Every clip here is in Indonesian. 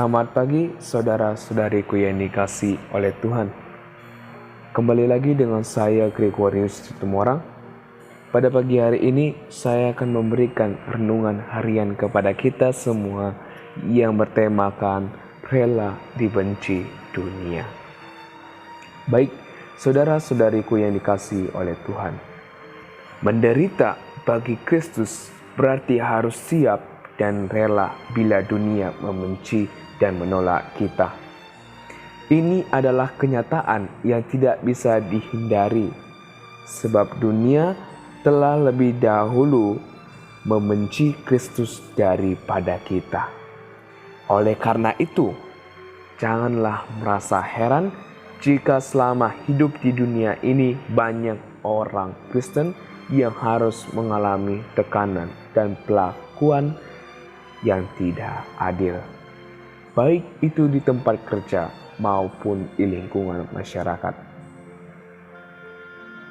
Selamat pagi saudara-saudariku yang dikasihi oleh Tuhan. Kembali lagi dengan saya Gregorius Situmorang. Pada pagi hari ini saya akan memberikan renungan harian kepada kita semua yang bertemakan rela dibenci dunia. Baik, saudara-saudariku yang dikasihi oleh Tuhan. Menderita bagi Kristus berarti harus siap dan rela bila dunia membenci dan menolak kita. Ini adalah kenyataan yang tidak bisa dihindari, sebab dunia telah lebih dahulu membenci Kristus daripada kita. Oleh karena itu, janganlah merasa heran jika selama hidup di dunia ini banyak orang Kristen yang harus mengalami tekanan dan perlakuan yang tidak adil, baik itu di tempat kerja maupun di lingkungan masyarakat.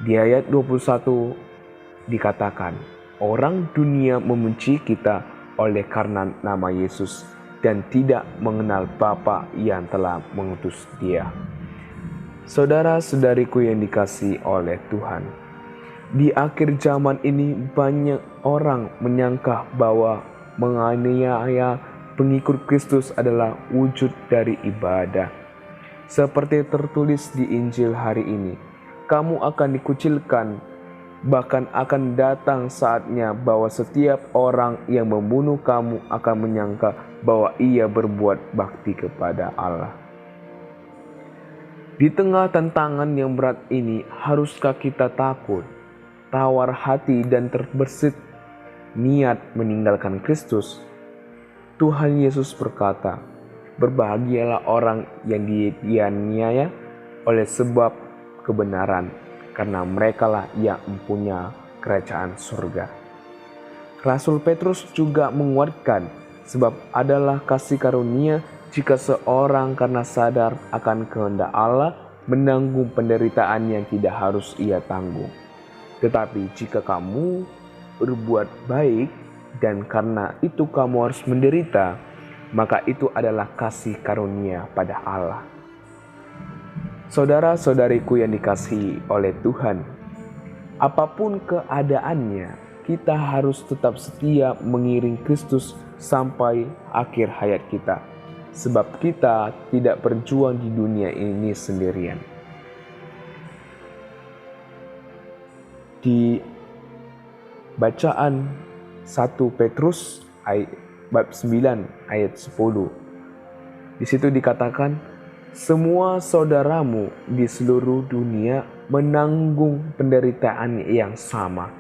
Di ayat 21 dikatakan, orang dunia membenci kita oleh karena nama Yesus dan tidak mengenal Bapa yang telah mengutus Dia. Saudara-saudariku yang dikasihi oleh Tuhan, di akhir zaman ini banyak orang menyangka bahwa menganiaya pengikut Kristus adalah wujud dari ibadah. Seperti tertulis di Injil hari ini, kamu akan dikucilkan, bahkan akan datang saatnya bahwa setiap orang yang membunuh kamu akan menyangka bahwa ia berbuat bakti kepada Allah. Di tengah tantangan yang berat ini, haruskah kita takut, tawar hati dan terbersit niat meninggalkan Kristus? Tuhan Yesus berkata, berbahagialah orang yang dianiaya oleh sebab kebenaran, karena merekalah yang mempunyai kerajaan surga. Rasul Petrus juga menguatkan, sebab adalah kasih karunia jika seorang karena sadar akan kehendak Allah menanggung penderitaan yang tidak harus ia tanggung. Tetapi jika kamu berbuat baik dan karena itu kamu harus menderita, maka itu adalah kasih karunia pada Allah. Saudara-saudariku yang dikasihi oleh Tuhan, apapun keadaannya, kita harus tetap setia mengiring Kristus sampai akhir hayat kita, sebab kita tidak berjuang di dunia ini sendirian. Di bacaan 1 Petrus bab 9 ayat 10. Di situ dikatakan, semua saudaramu di seluruh dunia menanggung penderitaan yang sama,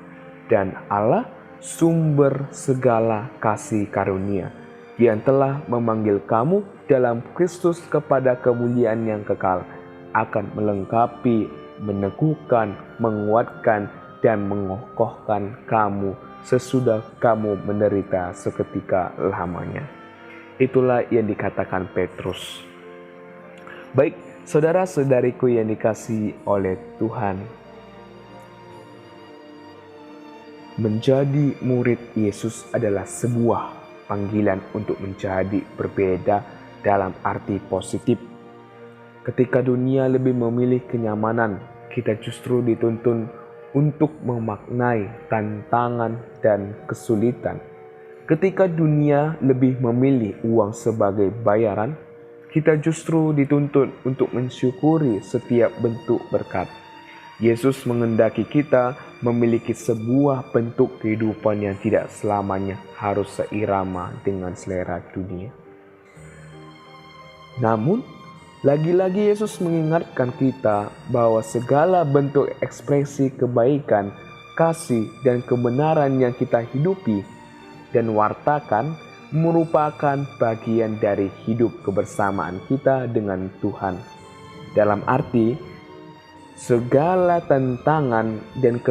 dan Allah sumber segala kasih karunia yang telah memanggil kamu dalam Kristus kepada kemuliaan yang kekal, akan melengkapi, meneguhkan, menguatkan, dan mengokohkan kamu sesudah kamu menderita seketika lamanya. Itulah yang dikatakan Petrus. Baik, saudara-saudariku yang dikasihi oleh Tuhan, menjadi murid Yesus adalah sebuah panggilan untuk menjadi berbeda dalam arti positif. Ketika dunia lebih memilih kenyamanan, kita justru dituntun untuk memaknai tantangan dan kesulitan. Ketika dunia lebih memilih uang sebagai bayaran, kita justru dituntut untuk mensyukuri setiap bentuk berkat. Yesus menghendaki kita memiliki sebuah bentuk kehidupan yang tidak selamanya harus seirama dengan selera dunia. Namun, lagi-lagi Yesus mengingatkan kita bahwa segala bentuk ekspresi kebaikan, kasih, dan kebenaran yang kita hidupi dan wartakan merupakan bagian dari hidup kebersamaan kita dengan Tuhan. Dalam arti, segala tantangan dan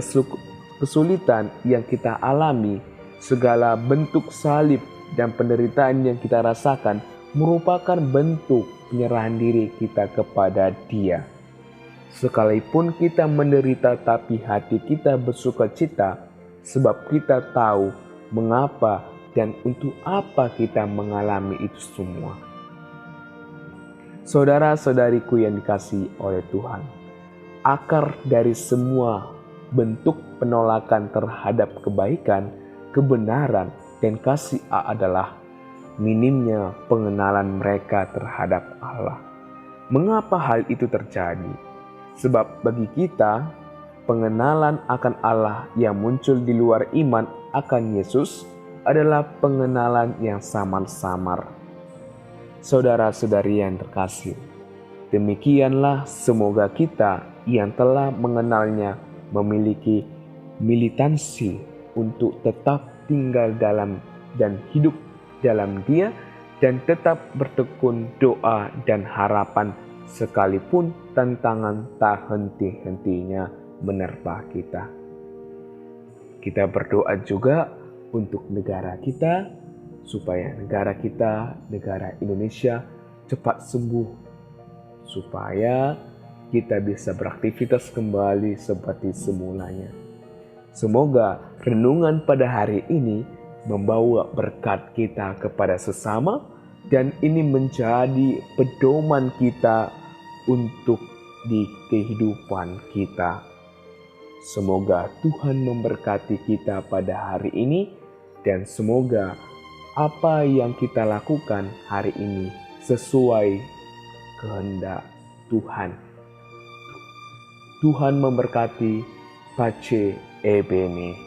kesulitan yang kita alami, segala bentuk salib dan penderitaan yang kita rasakan merupakan bentuk penyerahan diri kita kepada Dia. Sekalipun kita menderita, tapi hati kita bersuka cita, sebab kita tahu mengapa dan untuk apa kita mengalami itu semua. Saudara-saudariku yang dikasihi oleh Tuhan, akar dari semua bentuk penolakan terhadap kebaikan, kebenaran, dan kasih adalah minimnya pengenalan mereka terhadap Allah. Mengapa hal itu terjadi? Sebab bagi kita, pengenalan akan Allah yang muncul di luar iman akan Yesus adalah pengenalan yang samar-samar. Saudara-saudari yang terkasih, demikianlah semoga kita yang telah mengenalnya memiliki militansi untuk tetap tinggal dalam dan hidup dalam Dia dan tetap bertekun doa dan harapan sekalipun tantangan tak henti-hentinya menerpa kita. Kita berdoa juga untuk negara kita, supaya negara kita, negara Indonesia cepat sembuh, supaya kita bisa beraktivitas kembali seperti semulanya. Semoga renungan pada hari ini membawa berkat kita kepada sesama, dan ini menjadi pedoman kita untuk di kehidupan kita. Semoga Tuhan memberkati kita pada hari ini, dan semoga apa yang kita lakukan hari ini sesuai kehendak Tuhan. Tuhan memberkati. Pace e bene.